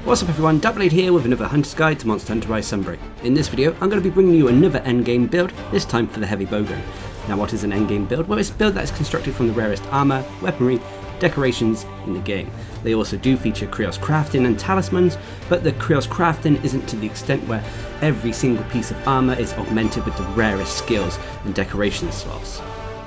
What's up everyone, Darcblade here with another Hunter's Guide to Monster Hunter Rise Sunbreak. In this video, I'm going to be bringing you another endgame build, this time for the heavy bowgun. Now what is an endgame build? Well, it's a build that is constructed from the rarest armour, weaponry, decorations in the game. They also do feature Krios crafting and talismans, but the Krios crafting isn't to the extent where every single piece of armour is augmented with the rarest skills and decoration slots.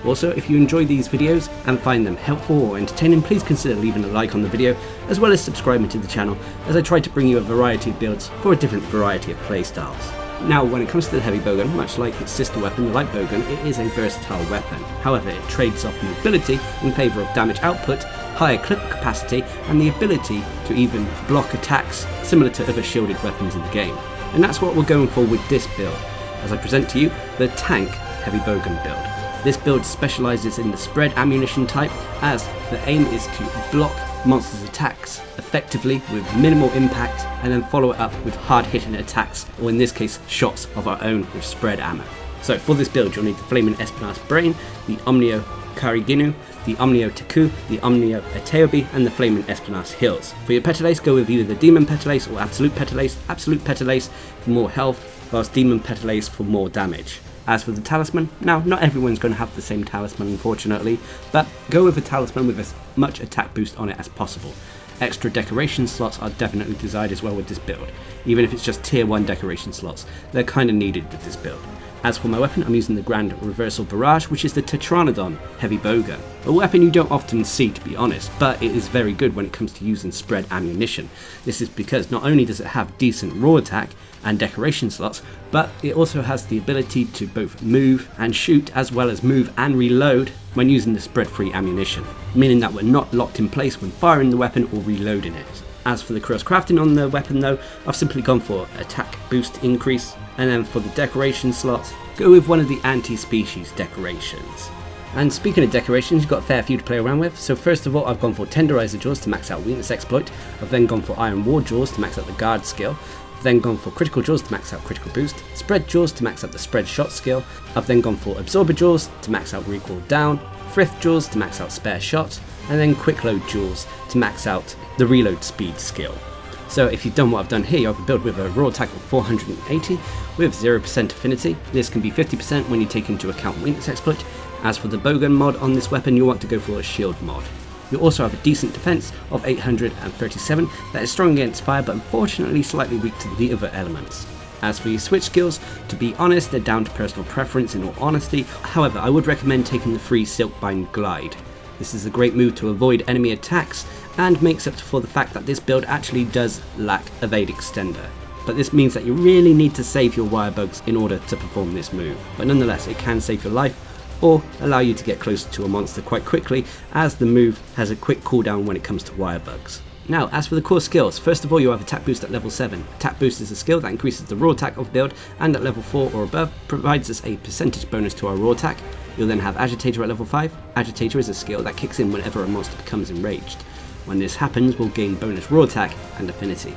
Also, if you enjoy these videos and find them helpful or entertaining, please consider leaving a like on the video, as well as subscribing to the channel, as I try to bring you a variety of builds for a different variety of playstyles. Now, when it comes to the heavy bowgun, much like its sister weapon, the light bowgun, it is a versatile weapon. However, it trades off mobility in favour of damage output, higher clip capacity, and the ability to even block attacks similar to other shielded weapons in the game. And that's what we're going for with this build, as I present to you the tank heavy bowgun build. This build specialises in the spread ammunition type, as the aim is to block monsters' attacks effectively with minimal impact, and then follow it up with hard hitting attacks, or in this case shots of our own with spread ammo. So for this build you'll need the Flaming Espinasse Brain, the Omnio Kariginu, the Omnio Taku, the Omnio Eteobi, and the Flaming Espinasse Hills. For your Petalace, go with either the Demon Petalace or Absolute Petalace. Absolute Petalace for more health, whilst Demon Petalace for more damage. As for the talisman, now not everyone's going to have the same talisman unfortunately, but go with a talisman with as much attack boost on it as possible. Extra decoration slots are definitely desired as well with this build, even if it's just tier 1 decoration slots, they're kind of needed with this build. As for my weapon, I'm using the Grand Reversal Barrage, which is the Tetranodon heavy bowgun. A weapon you don't often see, to be honest, but it is very good when it comes to using spread ammunition. This is because not only does it have decent raw attack and decoration slots, but it also has the ability to both move and shoot, as well as move and reload when using the spread free ammunition, meaning that we're not locked in place when firing the weapon or reloading it. As for the Krios crafting on the weapon though, I've simply gone for attack boost increase, and then for the decoration slots, go with one of the anti-species decorations. And speaking of decorations, you've got a fair few to play around with. So first of all, I've gone for Tenderizer Jaws to max out Weakness Exploit. I've then gone for Iron War Jaws to max out the Guard skill. I've then gone for Critical Jaws to max out Critical Boost, Spread Jaws to max out the Spread Shot skill. I've then gone for Absorber Jaws to max out Recoil Down, Thrift Jaws to max out Spare Shot, and then Quick Load Jaws to max out the Reload Speed skill. So if you've done what I've done here, you have a build with a raw attack of 480 with 0% affinity. This can be 50% when you take into account Weakness Exploit. As for the bowgun mod on this weapon, you'll want to go for a shield mod. You also have a decent defense of 837 that is strong against fire, but unfortunately slightly weak to the other elements. As for your switch skills, to be honest, they're down to personal preference in all honesty. However, I would recommend taking the free Silkbind Glide. This is a great move to avoid enemy attacks and makes up for the fact that this build actually does lack Evade Extender. But this means that you really need to save your wire bugs in order to perform this move. But nonetheless, it can save your life or allow you to get closer to a monster quite quickly, as the move has a quick cooldown when it comes to wire bugs. Now, as for the core skills, first of all you have Attack Boost at level 7. Attack Boost is a skill that increases the raw attack of build, and at level 4 or above provides us a percentage bonus to our raw attack. You'll then have Agitator at level 5. Agitator is a skill that kicks in whenever a monster becomes enraged. When this happens, we'll gain bonus raw attack and affinity.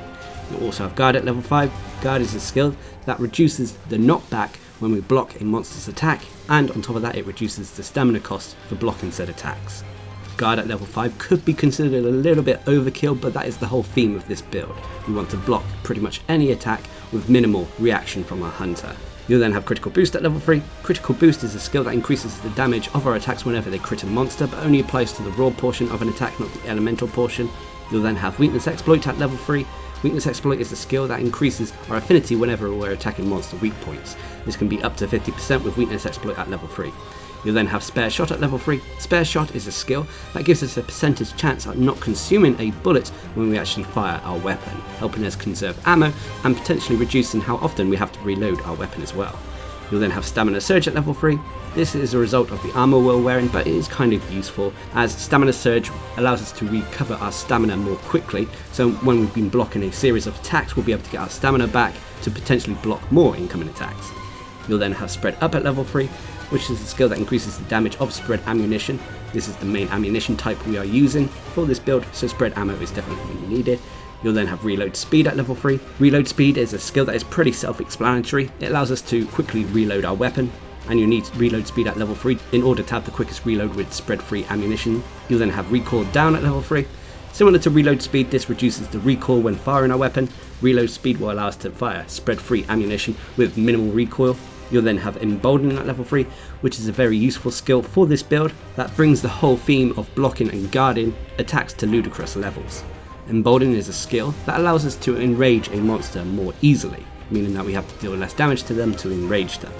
You'll also have Guard at level 5. Guard is a skill that reduces the knockback when we block a monster's attack, and on top of that it reduces the stamina cost for blocking said attacks. Guard at level 5 could be considered a little bit overkill, but that is the whole theme of this build. We want to block pretty much any attack with minimal reaction from our hunter. You'll then have Critical Boost at level 3. Critical Boost is a skill that increases the damage of our attacks whenever they crit a monster, but only applies to the raw portion of an attack, not the elemental portion. You'll then have Weakness Exploit at level 3. Weakness Exploit is a skill that increases our affinity whenever we're attacking monster weak points. This can be up to 50% with Weakness Exploit at level 3. You'll then have Spare Shot at level 3. Spare Shot is a skill that gives us a percentage chance at not consuming a bullet when we actually fire our weapon, helping us conserve ammo and potentially reducing how often we have to reload our weapon as well. You'll then have Stamina Surge at level 3. This is a result of the armor we're wearing, but it is kind of useful, as Stamina Surge allows us to recover our stamina more quickly, so when we've been blocking a series of attacks we'll be able to get our stamina back to potentially block more incoming attacks. You'll then have Spread Up at level 3, which is a skill that increases the damage of spread ammunition. This is the main ammunition type we are using for this build, so spread ammo is definitely needed. You'll then have Reload Speed at level 3. Reload Speed is a skill that is pretty self-explanatory. It allows us to quickly reload our weapon, and you need Reload Speed at level 3 in order to have the quickest reload with spread free ammunition. You'll then have Recoil Down at level 3. Similar to reload speed, this reduces the recoil when firing our weapon. Reload speed will allow us to fire spread-free ammunition with minimal recoil. You'll then have Emboldening at level 3, which is a very useful skill for this build that brings the whole theme of blocking and guarding attacks to ludicrous levels. Emboldening is a skill that allows us to enrage a monster more easily, meaning that we have to deal less damage to them to enrage them.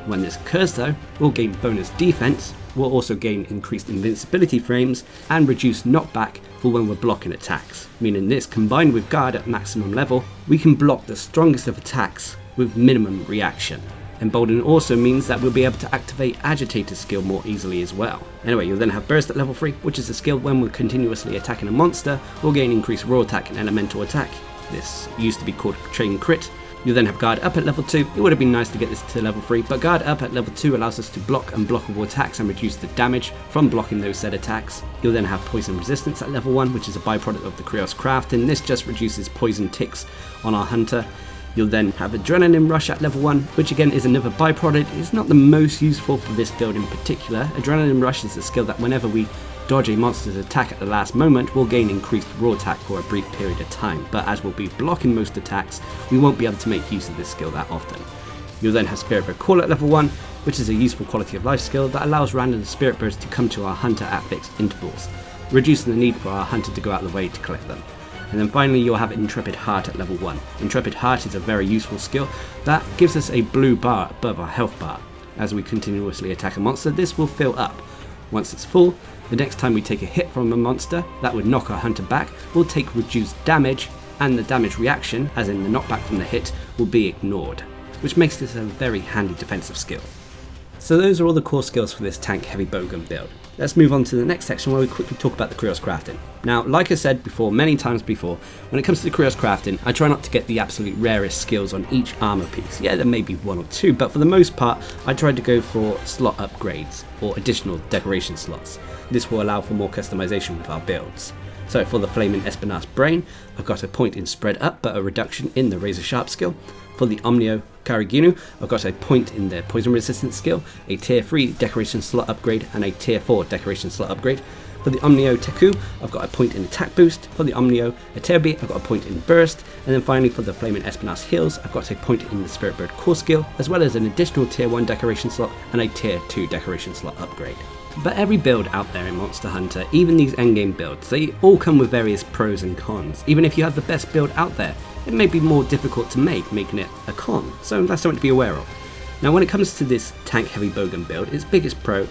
When this occurs though, we'll gain bonus defense, we'll also gain increased invincibility frames, and reduce knockback for when we're blocking attacks, meaning this combined with guard at maximum level, we can block the strongest of attacks with minimum reaction. Emboldening also means that we'll be able to activate Agitator's skill more easily as well. Anyway, you'll then have Burst at level 3, which is a skill when we're continuously attacking a monster, we'll gain increased raw attack and elemental attack. This used to be called Chain Crit. You'll then have Guard Up at level 2, it would have been nice to get this to level 3, but Guard Up at level 2 allows us to block unblockable attacks and reduce the damage from blocking those said attacks. You'll then have Poison Resistance at level 1, which is a byproduct of the Krios crafting. This just reduces poison ticks on our hunter. You'll then have Adrenaline Rush at level 1, which again is another byproduct. It's not the most useful for this build in particular. Adrenaline Rush is a skill that whenever we dodge a monster's attack at the last moment, we'll gain increased raw attack for a brief period of time, but as we'll be blocking most attacks, we won't be able to make use of this skill that often. You'll then have Spirit Bird Call at level 1, which is a useful quality of life skill that allows random spirit birds to come to our hunter at fixed intervals, reducing the need for our hunter to go out of the way to collect them. And then finally you'll have Intrepid Heart at level 1. Intrepid Heart is a very useful skill that gives us a blue bar above our health bar. As we continuously attack a monster, this will fill up. Once it's full, the next time we take a hit from a monster that would knock our hunter back, we'll take reduced damage, and the damage reaction, as in the knockback from the hit, will be ignored, which makes this a very handy defensive skill. So those are all the core skills for this tank heavy bowgun build. Let's move on to the next section where we quickly talk about the Krios crafting. Now, like I said before, many times before, when it comes to the Krios crafting, I try not to get the absolute rarest skills on each armor piece. Yeah, there may be one or two, but for the most part, I try to go for slot upgrades or additional decoration slots. This will allow for more customization with our builds. So for the Flaming Espinasse Brain, I've got a point in spread up, but a reduction in the Razor Sharp skill. For the Omnio Karaginu, I've got a point in their poison resistance skill, a tier 3 decoration slot upgrade, and a tier 4 decoration slot upgrade. For the Omnio Teku, I've got a point in attack boost. For the Omnio Aterbi, I've got a point in burst. And then finally for the Flaming Espinasse Heals, I've got a point in the Spirit Bird core skill, as well as an additional tier 1 decoration slot and a tier 2 decoration slot upgrade. But every build out there in Monster Hunter, even these endgame builds, they all come with various pros and cons. Even if you have the best build out there, it may be more difficult to make, making it a con, so that's something to be aware of. Now when it comes to this tank heavy bowgun build, its biggest pro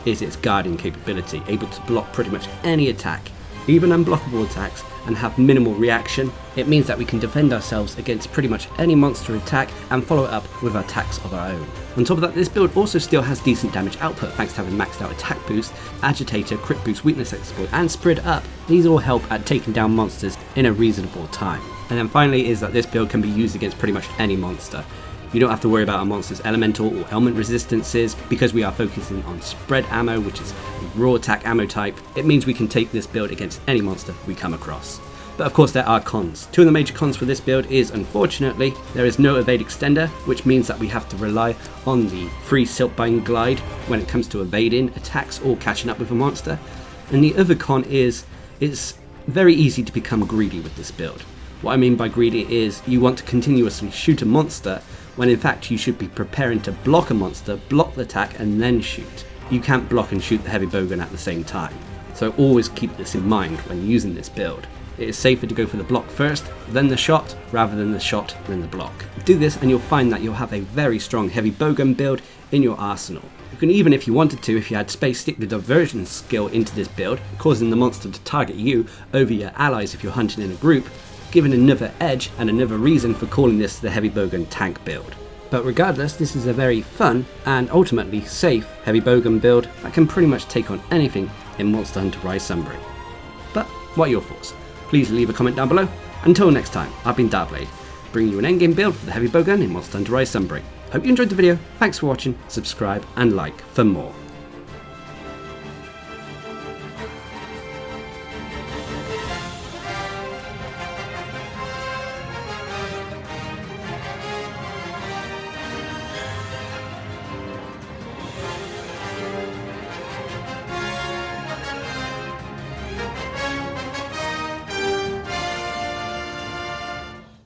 is its guarding capability, able to block pretty much any attack, even unblockable attacks, and have minimal reaction. It means that we can defend ourselves against pretty much any monster attack and follow it up with attacks of our own. On top of that, this build also still has decent damage output thanks to having maxed out attack boost, agitator, crit boost, weakness exploit, and spread up. These all help at taking down monsters in a reasonable time. And then finally is that this build can be used against pretty much any monster. You don't have to worry about a monster's elemental or element resistances because we are focusing on spread ammo, which is a raw attack ammo type. It means we can take this build against any monster we come across. But of course there are cons. Two of the major cons for this build is, unfortunately, there is no evade extender, which means that we have to rely on the free Silkbind glide when it comes to evading attacks or catching up with a monster. And the other con is it's very easy to become greedy with this build. What I mean by greedy is you want to continuously shoot a monster when in fact you should be preparing to block a monster, block the attack, and then shoot. You can't block and shoot the heavy bowgun at the same time. So always keep this in mind when using this build. It is safer to go for the block first, then the shot, rather than the shot, then the block. Do this and you'll find that you'll have a very strong heavy bowgun build in your arsenal. You can even, if you wanted to, if you had space, stick the diversion skill into this build, causing the monster to target you over your allies if you're hunting in a group, giving another edge and another reason for calling this the heavy bowgun tank build. But regardless, this is a very fun and ultimately safe heavy bowgun build that can pretty much take on anything in Monster Hunter Rise Sunbreak. But what are your thoughts? Please leave a comment down below. Until next time, I've been Darcblade, bringing you an endgame build for the heavy bowgun in Monster Hunter Rise Sunbreak. Hope you enjoyed the video, thanks for watching, subscribe and like for more.